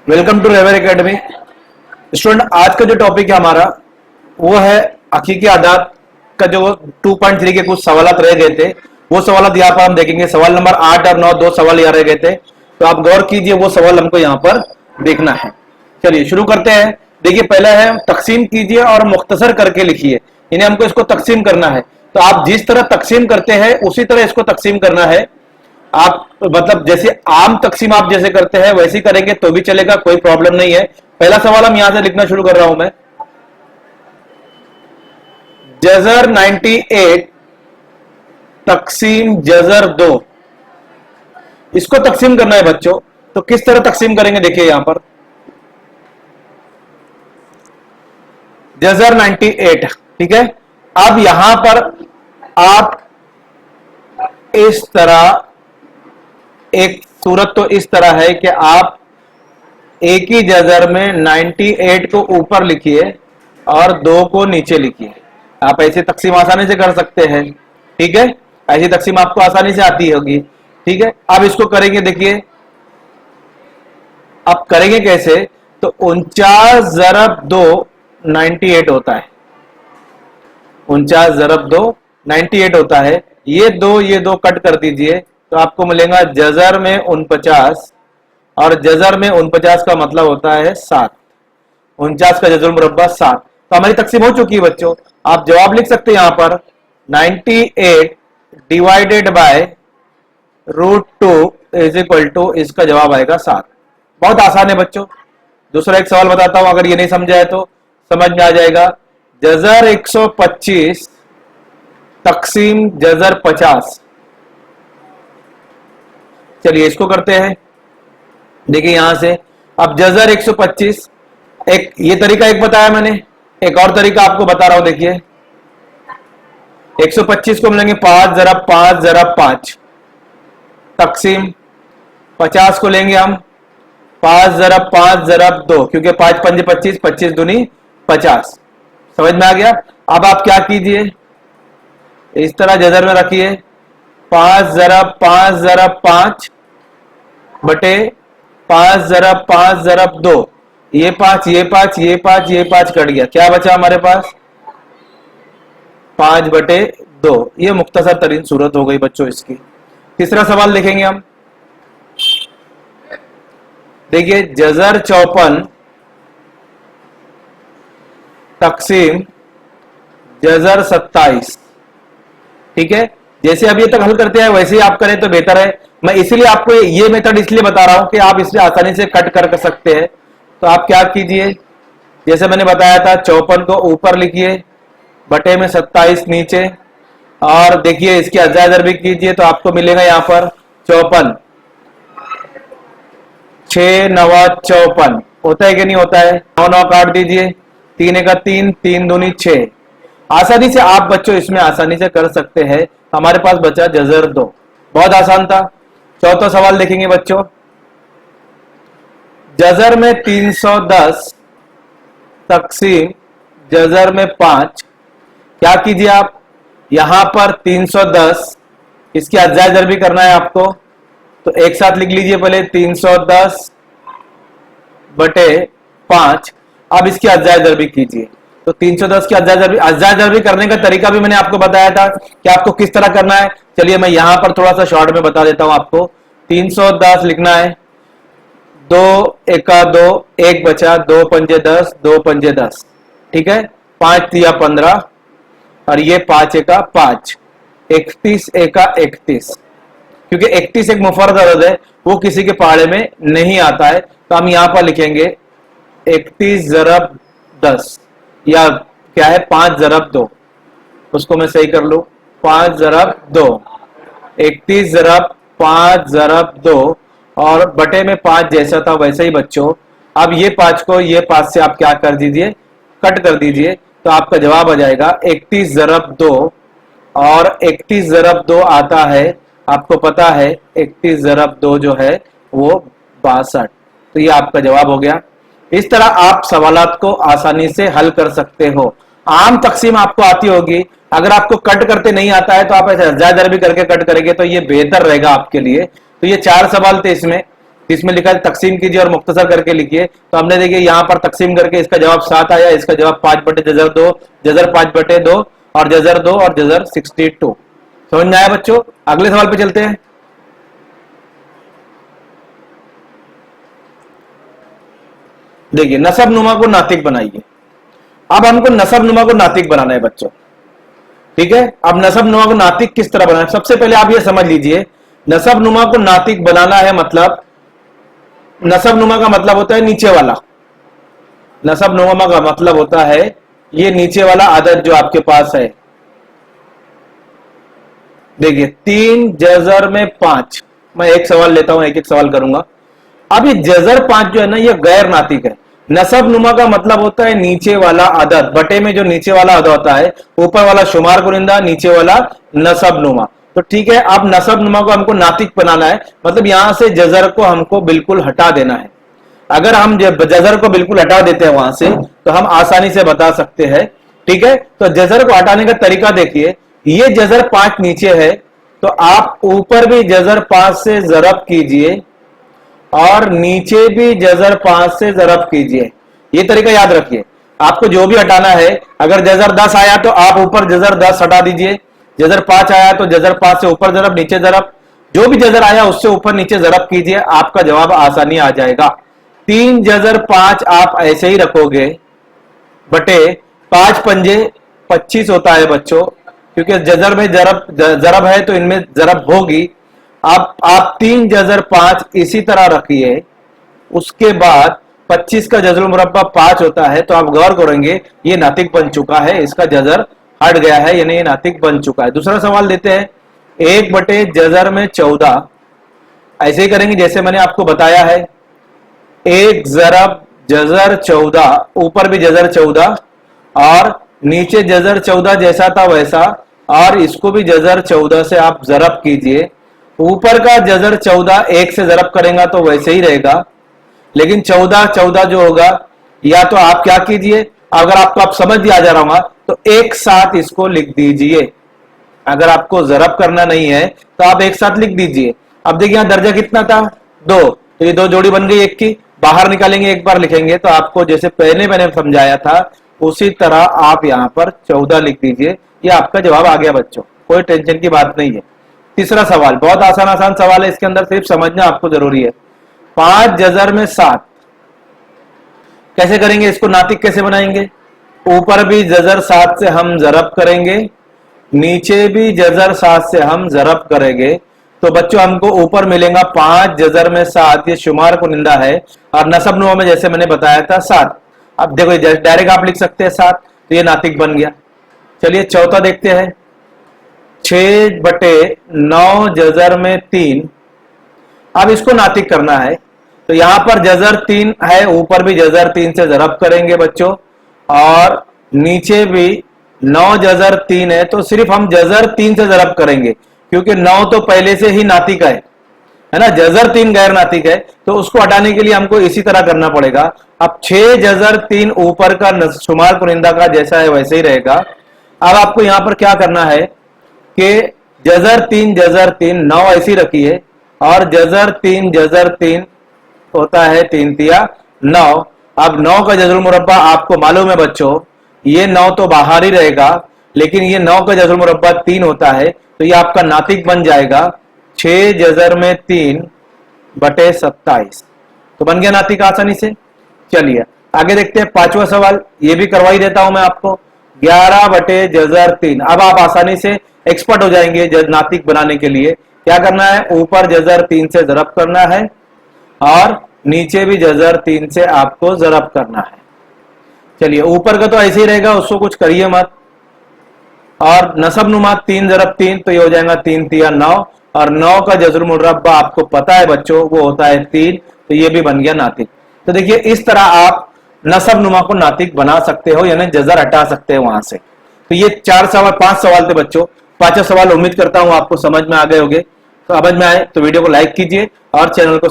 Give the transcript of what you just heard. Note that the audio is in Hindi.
वेलकम टू रेवर एकेडमी। स्टूडेंट, आज का जो टॉपिक है हमारा वो है हकीकी आदात का जो 2.3 के कुछ सवालात रह गए थे, वो सवालात यहाँ पर हम देखेंगे। सवाल नंबर 8 और 9 दो सवाल यहाँ रह गए थे, तो आप गौर कीजिए, वो सवाल हमको यहाँ पर देखना है। चलिए शुरू करते हैं। देखिए, पहला है तकसीम कीजिए और मुख्तसर करके लिखिए। इन्हें हमको इसको तकसीम करना है, तो आप जिस तरह तकसीम करते हैं उसी तरह इसको तकसीम करना है। आप मतलब जैसे आम तकसीम आप जैसे करते हैं वैसे ही करेंगे तो भी चलेगा, कोई प्रॉब्लम नहीं है। पहला सवाल हम यहां से लिखना शुरू कर रहा हूं मैं। जजर 98 तकसीम जजर 2, इसको तकसीम करना है बच्चों। तो किस तरह तकसीम करेंगे, देखिए यहां पर जजर 98, ठीक है। अब यहां पर आप इस तरह, एक सूरत तो इस तरह है कि आप एक ही जजर में 98 को ऊपर लिखिए और 2 को नीचे लिखिए। आप ऐसे तकसीम आसानी से कर सकते हैं, ठीक है। ऐसी तकसीम आपको आसानी से आती होगी, ठीक है। अब इसको करेंगे, देखिए अब करेंगे कैसे, तो 49 ज़रब 2 98 होता है। 49 ज़रब 2 98 होता है। ये दो कट कर दीजिए तो आपको मिलेगा जजर में 49, और जजर में 49 का मतलब होता है 7। 49 का जजर मुरब्बा 7। तो हमारी तकसीम हो चुकी है बच्चों। आप जवाब लिख सकते हैं यहां पर 98 divided by √2 is equal to, इसका जवाब आएगा 7। बहुत आसान है बच्चों। दूसरा एक सवाल बताता हूं, अगर ये नहीं समझा है तो समझ में आ जाएगा। जजर 125 तकसीम जजर 50। चलिए इसको करते हैं। देखिए यहां से अब जजर 125, एक ये तरीका एक बताया मैंने, एक और तरीका आपको बता रहा हूं। देखिए 125 को मिलेंगे 5 ज़रब 5 ज़रब 5 तकसीम 50 को लेंगे हम 5 ज़रब 5 ज़रब 2, क्योंकि 5 5 25, 25 दूनी 50। समझ में आ गया। अब आप क्या कीजिए, इस तरह जजर में रखिए 5 ज़रब 5 ज़रब 5 बटे 5 ज़रब 5 ज़रब 2। ये 5 ये 5 ये 5 ये 5 कट गया, क्या बचा हमारे पास 5 बटे 2। ये मुख्तसर तरीन सूरत हो गई बच्चों इसकी। तीसरा सवाल देखेंगे हम। देखिए जजर 54 तकसीम जजर 27, ठीक है। जैसे अभी तक हल करते हैं वैसे ही आप करें तो बेहतर है। मैं इसीलिए आपको ये मेथड इसलिए बता रहा हूं कि आप इससे आसानी से कट कर सकते हैं। तो आप क्या कीजिए, जैसे मैंने बताया था 54 को ऊपर लिखिए, बटे में 27 नीचे, और देखिए इसकी अजाजर भी कीजिए तो आपको मिलेगा यहां पर 54 6 9 54 होता है कि नहीं होता है। 9 9 काट दीजिए, 3 1 3 3 दूनी 6। आसानी से आप बच्चों इसमें आसानी से कर सकते हैं। हमारे पास बचा जजर 2, बहुत आसान था। चौथा सवाल देखेंगे बच्चों। जजर में 310 तकसीम जजर में 5। क्या कीजिए आप, यहां पर 310 इसकी अजाजर भी करना है आपको, तो एक साथ लिख लीजिए पहले 310 बटे 5। अब इसकी अजाजर भी कीजिए, तो 310 की अजाजर भी करने का तरीका भी मैंने आपको बताया था कि आपको किस तरह करना है। चलिए मैं यहां पर थोड़ा सा शॉर्ट में बता देता हूं आपको। 310 लिखना है, 2 1 2 1 बचा, 2 पंजे 10 2 पंजे 10, ठीक है। 5 3 15 और ये 5 1 5, 31 1 31, क्योंकि 31 एक मुफर्रद अदद है, वो किसी के पहाड़े में नहीं आता है। तो हम यहां पर लिखेंगे 31 ज़रब 10, या क्या है 5 ज़रब 2, उसको मैं सही कर लूं 5 ज़रब 2, 31 ज़रब 5 ज़रब 2, और बटे में 5 जैसा था वैसे ही बच्चों। अब ये 5 को ये 5 से आप क्या कर दीजिए, कट कर दीजिए, तो आपका जवाब आ जाएगा 31 ज़रब 2, और 31 ज़रब 2 आता है, आपको पता है 31 ज़रब 2 जो है वो 62। तो ये आपका जवाब हो गया। इस तरह आप सवालात को आसानी से हल कर सकते हो। आम तकसीम आपको आती होगी। अगर आपको कट करते नहीं आता है तो आप ऐसे अज्जा दर भी करके कट करेंगे तो ये बेहतर रहेगा आपके लिए। तो ये 4 सवाल थे इसमें लिखा है तकसीम कीजिए और मुख्तसर करके लिखिए। तो हमने देखिए यहाँ पर तकसीम करके इसका जवाब 7 आया, इसका जवाब 5/2, जजर 5/2 और जजर 2 और जजर 62। समझ में आया बच्चों? अगले सवाल पे चलते हैं। देखिए नसब नुमा को नातिक बनाइए। अब हमको नसब नुमा को नातिक बनाना है बच्चों, ठीक है। अब नसब नुमा को नातिक किस तरह बनाना है, सबसे पहले आप ये समझ लीजिए। नसब नुमा को नातिक बनाना है मतलब, नसब नुमा का मतलब होता है नीचे वाला। नसब नुमा का मतलब होता है ये नीचे वाला आदद जो आपके पास है। देखिए 3 जजर में 5, मैं एक सवाल लेता हूं, एक एक सवाल करूंगा। अब ये जजर 5 जो है ना ये गैर नातिक है। नसब नुमा का मतलब होता है नीचे वाला अदद, बटे में जो नीचे वाला अदद होता है, ऊपर वाला शुमार कुनिंदा, नीचे वाला नसब नुमा। तो ठीक है, अब नसब नुमा को हमको नातिक बनाना है, मतलब यहां से जजर को हमको बिल्कुल हटा देना है। अगर हम जजर को बिल्कुल हटा देते हैं वहां से तो हम आसानी से बता सकते हैं, ठीक है। तो जजर को हटाने का तरीका देखिए, ये जजर 5 नीचे है तो आप ऊपर भी जजर 5 से जरब कीजिए और नीचे भी जजर 5 से जरब कीजिए। ये तरीका याद रखिए। आपको जो भी हटाना है, अगर जजर 10 आया तो आप ऊपर जजर 10 हटा दीजिए, जजर 5 आया तो जजर 5 से ऊपर जरब नीचे जरब, जो भी जजर आया उससे ऊपर नीचे जरब कीजिए, आपका जवाब आसानी आ जाएगा। 3 जजर 5 आप ऐसे ही रखोगे बटे 5 पंजे 25 होता है बच्चों, क्योंकि जजर में जरब है तो इनमें जरब होगी। आप 3 जजर 5 इसी तरह रखिए। उसके बाद 25 का जजर मुरब्बा 5 होता है, तो आप गौर करेंगे ये नातिक बन चुका है, इसका जजर हट गया है, यानी ये नातिक बन चुका है। दूसरा सवाल देते हैं, 1 बटे जजर में 14। ऐसे ही करेंगे जैसे मैंने आपको बताया है, 1 जरब जजर 14, ऊपर भी जजर 14 और नीचे जजर 14 जैसा था वैसा, और इसको भी जजर 14 से आप जरब कीजिए। ऊपर का जजर 14 1 से जरब करेंगे तो वैसे ही रहेगा, लेकिन 14 जो होगा, या तो आप क्या कीजिए, अगर आपको आप समझ आ जा रहा होगा तो एक साथ इसको लिख दीजिए। अगर आपको जरब करना नहीं है तो आप एक साथ लिख दीजिए। अब देखिए यहां दर्जा कितना था, 2, तो ये 2 जोड़ी बन गई, एक की बाहर निकालेंगे, एक बार लिखेंगे तो आपको जैसे पहले मैंने समझाया था उसी तरह आप यहां पर 14 लिख दीजिए। ये आपका जवाब आ गया बच्चों, कोई टेंशन की बात नहीं है। तीसरा सवाल बहुत आसान सवाल है, इसके अंदर सिर्फ समझना आपको जरूरी है। 5 जजर में 7 कैसे करेंगे, इसको नातिक कैसे बनाएंगे? ऊपर भी जजर 7 से हम जरब करेंगे, नीचे भी जजर 7 से हम जरब करेंगे। तो बच्चों हमको ऊपर मिलेगा 5 जजर में 7, ये शुमार कुनिंदा है, और नसब नुमा में जैसे मैंने बताया था 7। अब देखो डायरेक्ट आप लिख सकते हैं 7, तो ये नातिक बन गया। चलिए चौथा देखते हैं, 6 बटे 9 जजर में 3। अब इसको नातिक करना है, तो यहां पर जजर 3 है, ऊपर भी जजर 3 से जरब करेंगे बच्चों, और नीचे भी 9 जजर 3 है, तो सिर्फ हम जजर 3 से जरब करेंगे, क्योंकि 9 तो पहले से ही नातिक है ना, जजर 3 गैर नातिक है, तो उसको हटाने के लिए हमको इसी तरह करना पड़ेगा। अब 6 जजर 3 ऊपर का शुमार कुनिंदा का जैसा है वैसे ही रहेगा। अब आपको यहां पर क्या करना है कि जजर 3 9 ऐसी रखिए, और जजर 3 होता है 3 तिया 9। अब 9 का जजर मुरब्बा आपको मालूम है बच्चों, ये 9 तो बाहर ही रहेगा, लेकिन ये 9 का जजर मुरब्बा 3 होता है, तो ये आपका नातिक बन जाएगा 6 जजर में 3 बटे 27। तो बन गया नातिक आसानी से। चलिए आगे देखते हैं 5वां सवाल, ये भी करवा ही देता हूं मैं आपको, 11 बटे जजर 3। अब आप आसानी से एक्सपर्ट हो जाएंगे नातिक बनाने के लिए। क्या करना है, ऊपर जजर 3 से जरब करना है और नीचे भी जजर 3 से आपको जरब करना है। चलिए ऊपर का तो ऐसे ही रहेगा, उसको कुछ करिए मत, और नसब नुमा 3 जरब 3, तो ये हो जाएगा 3 तिया 9, और 9 का जजर मुरब्बा आपको पता है बच्चों वो होता है 3, तो ये भी बन गया नातिक। तो देखिए इस तरह आप नसब नुमा को नातिक बना सकते हो, यानी जजर हटा सकते हो वहां से। तो ये 5 सवाल थे बच्चों। 5वां सवाल उम्मीद करता हूं आपको समझ में आ गए होंगे। तो समझ में आए तो वीडियो को लाइक कीजिए और चैनल को